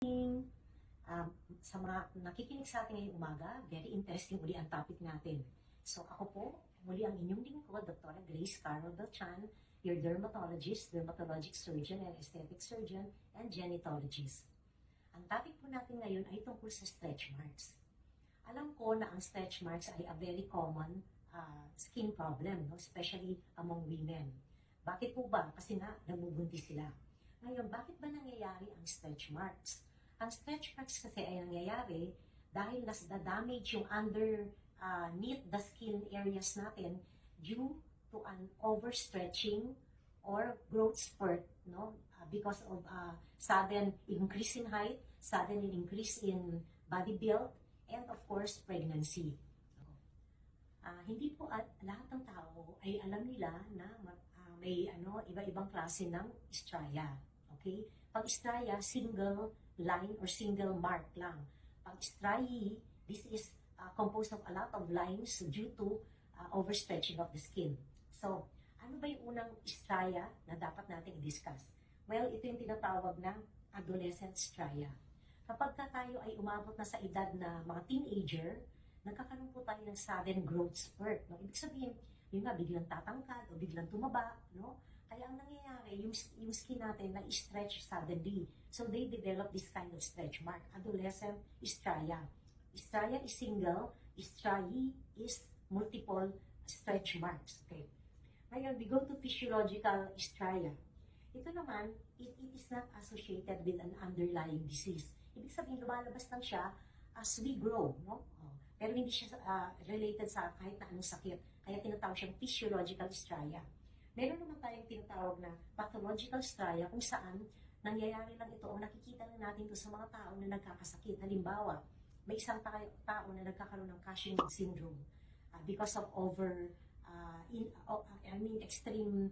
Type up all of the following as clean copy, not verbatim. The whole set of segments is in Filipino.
Um, sa mga nakikinig sa atin ngayong umaga, very interesting uli ang topic natin. So ako po, muli ang inyong lingkod, Dr. Grace Carol Beltran, your dermatologist, dermatologic surgeon and aesthetic surgeon, and genetologist. Ang topic po natin ngayon ay tungkol sa stretch marks. Alam ko na ang stretch marks ay a very common skin problem, no? Especially among women. Bakit po ba? Kasi nga, nabubuntis sila. Ngayon, bakit ba nangyayari ang stretch marks? Ang stretch marks kasi ay nangyayari dahil damage yung underneath the skin areas natin due to an overstretching or growth spurt, no? Because of sudden increase in height, sudden increase in body build, and of course, pregnancy. Hindi po lahat ng tao ay alam nila na may iba-ibang klase ng striae. Okay? Pag striae, single line or single mark lang. Pag striae, this is composed of a lot of lines due to overstretching of the skin. So, ano ba yung unang striae na dapat natin i-discuss? Well, ito yung tinatawag na adolescent striae. Kapag tayo ay umabot na sa edad na mga teenager, nagkakaroon po tayo ng sudden growth spurt. No? Ibig sabihin, yung nga, biglang tatangkad o biglang tumaba. No? Kaya ang nangyayari, yung skin natin na stretch suddenly. So they develop this kind of stretch mark, adolescent striae. Striae is single, striae is multiple stretch marks. Okay. Ngayon, we go to physiological striae. Ito naman, it is not associated with an underlying disease. Ibig sabihin, lumalabas lang siya as we grow, no? Pero hindi siya related sa kahit na anong sakit. Kaya tinatawag siyang physiological striae. Meron naman tayong tinatawag na pathological striae kung saan nangyayari lang ito o nakikita lang natin ito sa mga tao na nagkakasakit. Halimbawa, may isang tao na nagkakaroon ng Cushing syndrome because of extreme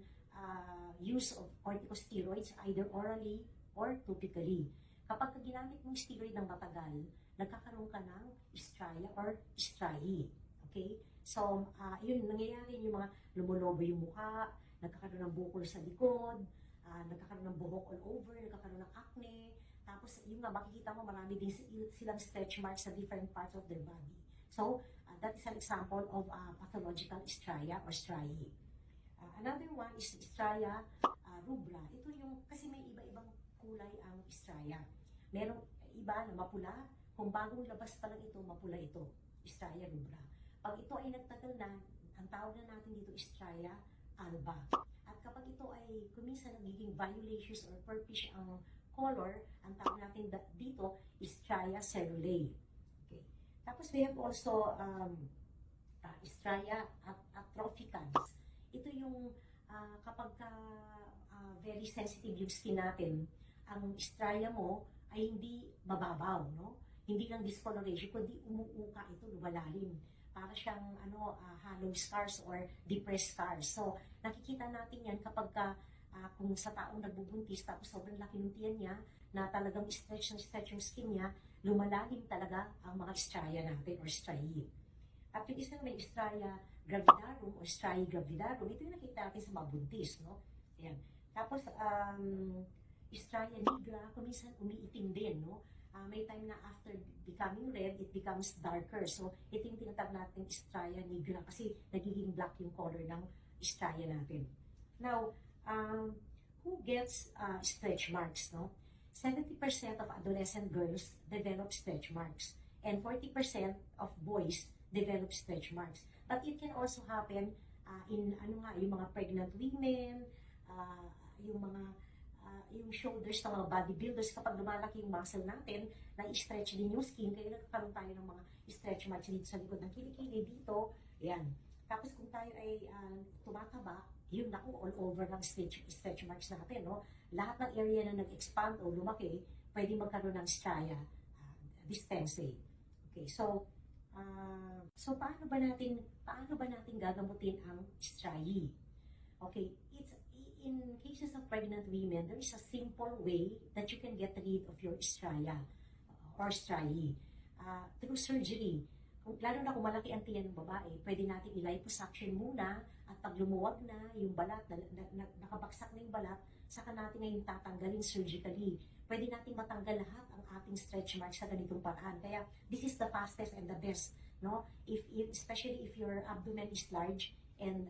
use of corticosteroids either orally or topically. Kapag ginamit mong steroid ng matagal, nagkakaroon ka ng striae or striae. Okay? So, yun, nangyayari yung mga lumulobo yung mukha, nagkakaroon ng bukol sa likod, nagkakaroon ng buhok all over, nagkakaroon ng acne, tapos yung nga, makikita mo marami din silang stretch marks sa different parts of their body. So, that is an example of pathological striae or striae. Another one is striae rubra. Ito yung, kasi may iba-ibang kulay ang striae. Merong iba na mapula, kung bagong labas pa lang ito, mapula ito, striae rubra. Pag ito ay nagtagal na, ang tawag na natin dito striae alba. At kapag ito ay kuminsan nagiging violaceous or purplish ang color, ang tawag natin dito striae cerulae. Okay. Tapos we have also striae atropicans. Ito yung kapag very sensitive yung skin natin, ang striae mo ay hindi mababaw, no? Hindi lang discoloration, kundi umuuka ito, lumalalim. Para siyang hollow scars or depressed scars. So, nakikita natin yan kapag kung sa taong nagbubuntis, tapos sobrang laki ng tiyan niya, na talagang stretch yung skin niya, lumalalim talaga ang mga striae natin or striae. At yung isang may striae gravidarum o striae gravidarum, ito yung nakita natin sa mga buntis, no? Ayan. Tapos, striae nigra, kuminsan umiitim din, no? May time na after becoming red, it becomes darker. So, ito yung tinatawag natin striae nigra kasi nagiging black yung color ng striae natin. Now, who gets stretch marks, no? 70% of adolescent girls develop stretch marks and 40% of boys develop stretch marks. But it can also happen in yung mga pregnant women, yung shoulders ng mga bodybuilders, kapag lumalaki yung muscle natin, na-stretch din yung skin, kaya nagkakaroon tayo ng mga stretch marks dito sa likod ng kilikili dito, yan. Tapos kung tayo ay tumataba, yun naku, all over ng stretch marks natin, no? Lahat ng area na nag-expand o lumaki, pwede magkaroon ng striae distensae. Okay, so paano ba natin gagamutin ang striae? Okay, in cases of pregnant women, there is a simple way that you can get rid of your striae or striae through surgery. Lalo na kung malaki ang tiyan ng babae, pwede natin i-liposuction muna at pag lumuwag na yung balat, nakabaksak na yung balat, saka natin ngayon tatanggalin surgically. Pwede natin matanggal lahat ang ating stretch marks sa ganitong paraan. Kaya this is the fastest and the best, no? Especially if your abdomen is large and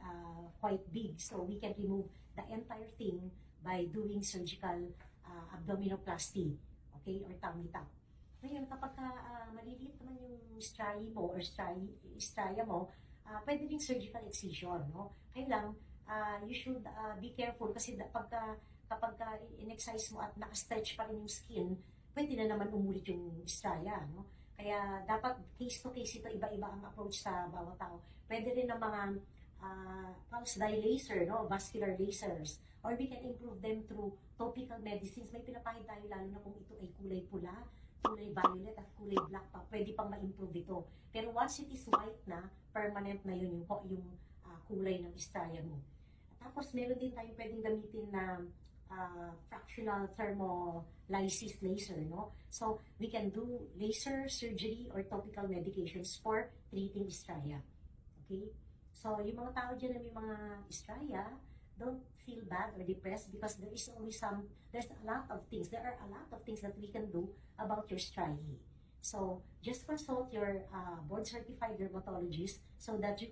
quite big, so we can remove the entire thing by doing surgical abdominoplasty, okay, or tummy tuck. Ngayon, kapag maliliit naman yung striae mo or stria mo, pwede rin surgical excision, no? Kaya lang, you should be careful kasi kapag in-excise mo at naka-stretch pa rin yung skin, pwede na naman umulit yung stria, no? Kaya dapat case to case ito, iba-iba ang approach sa bawat tao. Pwede rin ng mga pulse dye laser, no? Vascular lasers, or we can improve them through topical medicines. May pinapahid tayo lalo na kung ito ay kulay pula, kulay violet at kulay black pa, pwede pang ma-improve ito. Pero once it is white na, permanent na yun yung kulay ng stria mo. Tapos meron din tayong pwedeng gamitin na fractional thermolysis laser, no? So we can do laser surgery or topical medications for treating stria. Okay? So yung mga tao dyan na may mga stria, don't feel bad or depressed because there are a lot of things that we can do about your striae. So just consult your board-certified dermatologist so that you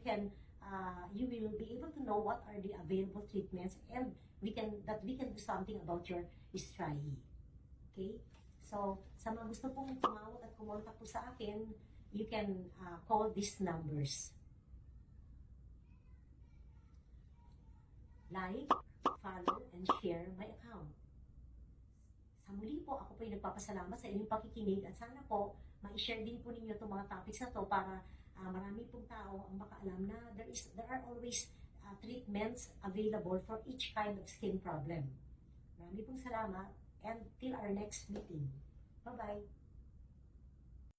will be able to know what are the available treatments and we can do something about your striae. Okay? So sa mga gusto pong tumawag at kumontak po sa akin, you can call these numbers. Like, follow, and share my account. Sa muli po, ako po ay nagpapasalamat sa inyong pakikinig at sana po, ma-share din po ninyo itong mga topics na to para marami pong tao ang makaalam na there are always treatments available for each kind of skin problem. Marami pong salamat and till our next meeting. Bye-bye!